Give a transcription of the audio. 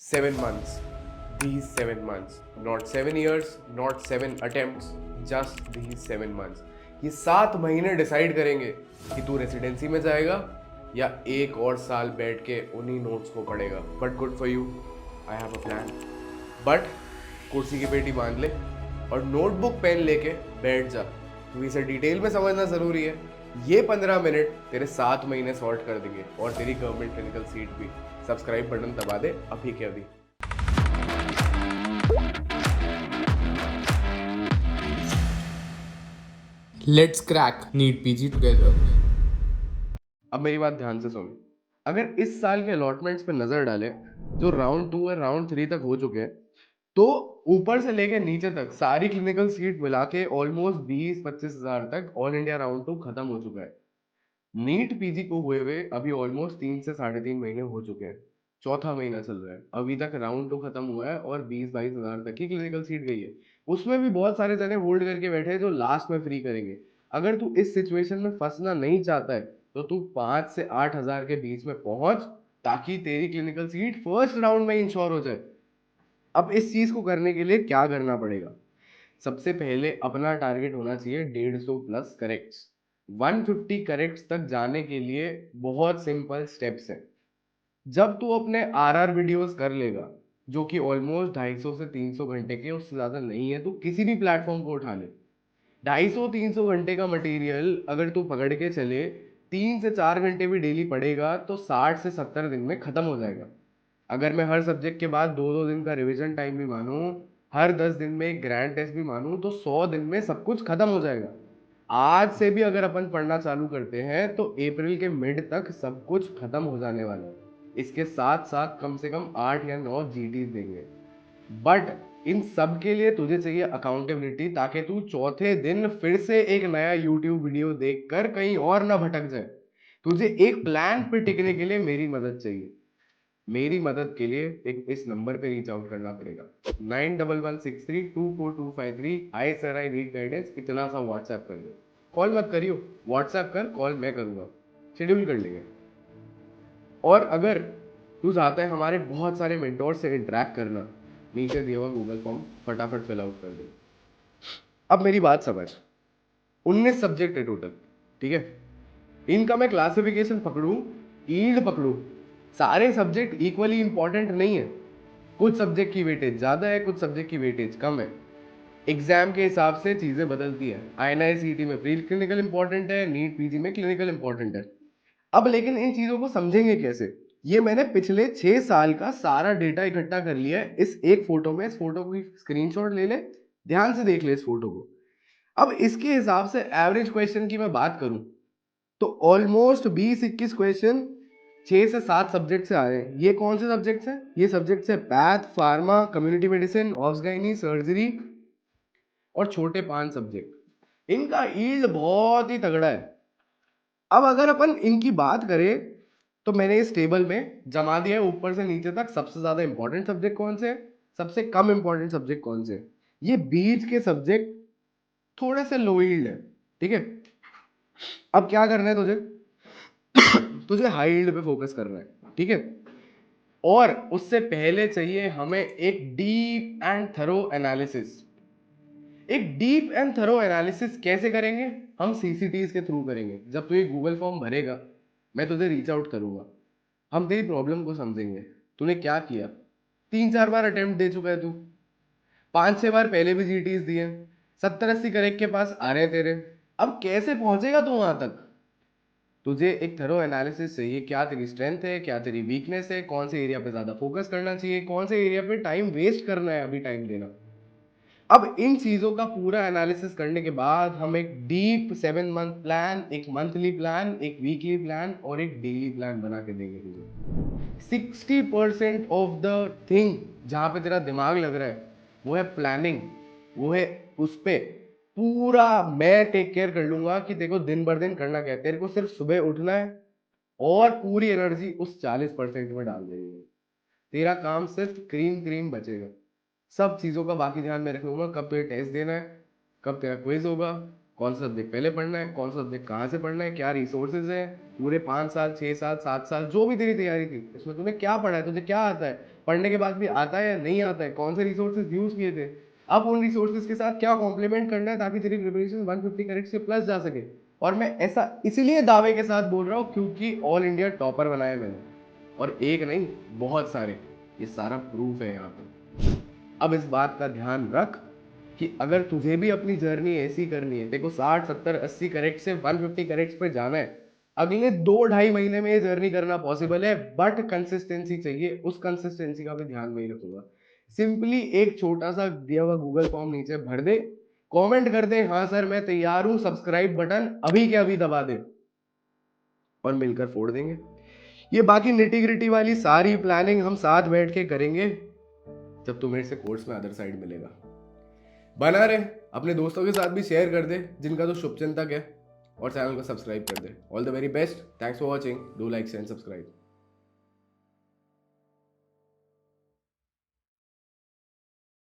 7 months. These 7 months. Not 7 years, not 7 attempts, just these 7 months. ये 7 महीने decide करेंगे कि तू रेसिडेंसी में जाएगा या एक और साल बैठ के उन्हीं नोट्स को पढ़ेगा. But good for you, I have a plan. But कुर्सी की पेटी बांध ले और नोटबुक पेन लेके बैठ जा, क्योंकि इसे डिटेल में समझना ज़रूरी है. ये 15 मिनट तेरे 7 महीने सॉर्ट कर देंगे और तेरी गवर्नमेंट क्लिनिकल सीट भी. सब्सक्राइब बटन दबा दे अभी के अभी. Let's crack NEET PG together. अब मेरी बात ध्यान से सुन. अगर इस साल के अलॉटमेंट्स पे नजर डाले जो राउंड 2 और राउंड 3 तक हो चुके हैं, तो ऊपर से लेके नीचे तक सारी क्लिनिकल सीट मिला के ऑलमोस्ट 20-25 हजार तक ऑल इंडिया राउंड 2 खत्म हो चुका है. नीट पीजी को हुए अभी ऑलमोस्ट 3 से 3.5 महीने हो चुके हैं. चौथा महीना चल रहा है, अभी तक राउंड 2 खत्म हुआ है और 20-22 हजार तक की क्लिनिकल सीट गई है. उसमें भी बहुत सारे जने होल्ड करके बैठे हैं जो लास्ट में फ्री करेंगे. अगर तू इस सिचुएशन में फंसना नहीं चाहता है तो तू 5 से 8 हजार के बीच में पहुंच, ताकि तेरी क्लिनिकल सीट फर्स्ट राउंड में इंश्योर हो जाए. अब इस चीज को करने के लिए क्या करना पड़ेगा? सबसे पहले अपना टारगेट होना चाहिए 150 प्लस करेक्ट्स. 150 करेक्ट्स तक जाने के लिए बहुत सिंपल स्टेप्स हैं. जब तू अपने आरआर वीडियोस कर लेगा, जो कि ऑलमोस्ट 250 से 300 घंटे के, उससे ज़्यादा नहीं है, तो किसी भी प्लेटफॉर्म को उठा ले. 250-300 घंटे का मटेरियल अगर तू पकड़ के चले, 3 से 4 घंटे भी डेली पढ़ेगा तो 60 से 70 दिन में ख़त्म हो जाएगा. अगर मैं हर सब्जेक्ट के बाद 2-2 दिन का रिवीजन टाइम भी मानूं, हर 10 दिन में एक ग्रैंड टेस्ट भी मानूं, तो 100 दिन में सब कुछ खत्म हो जाएगा. आज से भी अगर अपन पढ़ना चालू करते हैं तो अप्रैल के मिड तक सब कुछ खत्म हो जाने वाला है. इसके साथ साथ कम से कम 8 या 9 जीटीज देंगे. बट इन सब के लिए तुझे चाहिए अकाउंटेबिलिटी, ताकि तू चौथे दिन फिर से एक नया यूट्यूब वीडियो देखकर कहीं और ना भटक जाए. तुझे एक प्लान पे टिकने के लिए मेरी मदद चाहिए. मेरी मदद के लिए एक इस नंबर पे रीच आउट करना पड़ेगा, 9116324253. Hi sir, I need guidance. इतना सा व्हाट्सएप कर दो. कॉल मत करियो, व्हाट्सएप कर, कॉल मैं करूँगा, शेड्यूल कर लेंगे. और अगर तू चाहता है हमारे बहुत सारे मेंटोर से इंटरेक्ट करना, नीचे दिया हुआ गूगल फॉर्म फटाफट फिल आउट कर दे. अब मेरी बात समझ. 19 सब्जेक्ट है टोटल, ठीक है. इनका मैं क्लासिफिकेशन पकड़ूं, ईल्ड पकड़ूं, सारे सब्जेक्ट इक्वली इंपॉर्टेंट नहीं है. कुछ सब्जेक्ट की वेटेज ज़्यादा है, कुछ सब्जेक्ट की वेटेज कम है. एग्जाम के हिसाब से चीज़ें बदलती है. INICET में प्री क्लिनिकल इंपॉर्टेंट है, नीट पीजी में क्लिनिकल इंपॉर्टेंट है. अब लेकिन इन चीज़ों को समझेंगे कैसे? ये मैंने पिछले 6 साल का सारा डेटा इकट्ठा कर लिया है इस एक फोटो में. इस फोटो की स्क्रीनशॉट ले ले, ध्यान से देख ले इस फोटो को. अब इसके हिसाब से एवरेज क्वेश्चन की मैं बात करूं तो ऑलमोस्ट 20-21 क्वेश्चन 6 से 7 सब्जेक्ट से आ रहे हैं. ये कौन से सब्जेक्ट्स हैं? ये सब्जेक्ट्स है path, pharma, community medicine, obs surgery और छोटे 5 सब्जेक्ट. इनका ईल्ड बहुत ही तगड़ा है. अब अगर अपन इनकी बात करें तो मैंने इस टेबल में जमा दिया है ऊपर से नीचे तक सबसे ज्यादा इंपॉर्टेंट सब्जेक्ट कौन से, सबसे कम इंपॉर्टेंट सब्जेक्ट कौन से. ये बीच के सब्जेक्ट थोड़े से लो यील्ड है, ठीक है. अब क्या करना है तुझे? तुझे हाई यील्ड पे फोकस करना है, ठीक है. और उससे पहले चाहिए हमें एक डीप एंड थरो एनालिसिस. एक डीप एंड थरो एनालिसिस कैसे करेंगे? हम सीसीटीज के थ्रू करेंगे. जब तू ये गूगल फॉर्म भरेगा, मैं तुझे रीच आउट करूंगा, हम तेरी प्रॉब्लम को समझेंगे. तूने क्या किया? 3-4 बार अटेम्प्ट दे चुका है तू, 5-6 बार पहले भी जीटीज दिए, 70-80 करेक्ट के पास आ रहे हैं तेरे. अब कैसे पहुंचेगा तू वहां तक? तुझे एक थरो एनालिसिस चाहिए. क्या तेरी स्ट्रेंथ है, क्या तेरी वीकनेस है, कौन से एरिया पे ज्यादा फोकस करना चाहिए, कौन से एरिया पे टाइम वेस्ट करना है, अभी टाइम देना. अब इन चीजों का पूरा एनालिसिस करने के बाद हम एक डीप 7 मंथ प्लान, एक मंथली प्लान, एक वीकली प्लान और एक डेली प्लान बना के देंगे तुझे. 60% ऑफ द थिंग जहाँ पे तेरा दिमाग लग रहा है वो है प्लानिंग, वो है उस पे पूरा मैं टेक केयर कर लूंगा कि देखो दिन भर दिन करना क्या है. तेरे को सिर्फ सुबह उठना है और पूरी एनर्जी उस 40% में डाल देनी है. तेरा काम सिर्फ क्रीम क्रीम बचेगा. सब चीज़ों का बाकी ध्यान में रख लूंगा. कब तेरा टेस्ट देना है, कब तेरा क्विज होगा, कौन सा सब्जेक्ट पहले पढ़ना है, कौन सा सब्जेक्ट कहाँ से पढ़ना है, क्या रिसोर्सेज है. पूरे 5 साल, 6 साल, 7 साल जो भी तेरी तैयारी थी, इसमें तूने क्या पढ़ा है, तुझे क्या आता है, पढ़ने के बाद भी आता है या नहीं आता है, कौन से रिसोर्सेज यूज किए थे, अब उन रिसोर्सेज के साथ क्या कॉम्प्लीमेंट करना है ताकि तेरी प्रिपरेशन 150 कैरेट से प्लस जा सके। और मैं ऐसा इसलिए दावे के साथ बोल रहा हूँ क्योंकि ऑल इंडिया टॉपर बनाया मैंने, और एक नहीं बहुत सारे, ये सारा प्रूफ है यहाँ पे। अब इस बात का ध्यान रख कि अगर तुझे भी अपनी जर्नी ऐसी करनी है, देखो 60 70 80 कैरेट से 150 कैरेट्स पे जाना है, अगले 2-2.5 महीने में ये जर्नी करना पॉसिबल है, बट कंसिस्टेंसी चाहिए। उस कंसिस्टेंसी का भी ध्यान में ही रखूंगा। सिंपली एक छोटा सा दिया हुआ गूगल फॉर्म नीचे भर दे, कमेंट कर दे हाँ सर मैं तैयार हूं, सब्सक्राइब बटन अभी के अभी दबा दे, और मिलकर फोड़ देंगे। ये बाकी निटी ग्रिटी वाली सारी प्लानिंग हम साथ बैठ के करेंगे जब तू मेरे से कोर्स में अदर साइड मिलेगा। बना रहे, अपने दोस्तों के साथ भी शेयर कर दे जिनका तो शुभचिंतक है, और चैनल को सब्सक्राइब कर दे। All the very best, thanks for watching, do like and subscribe.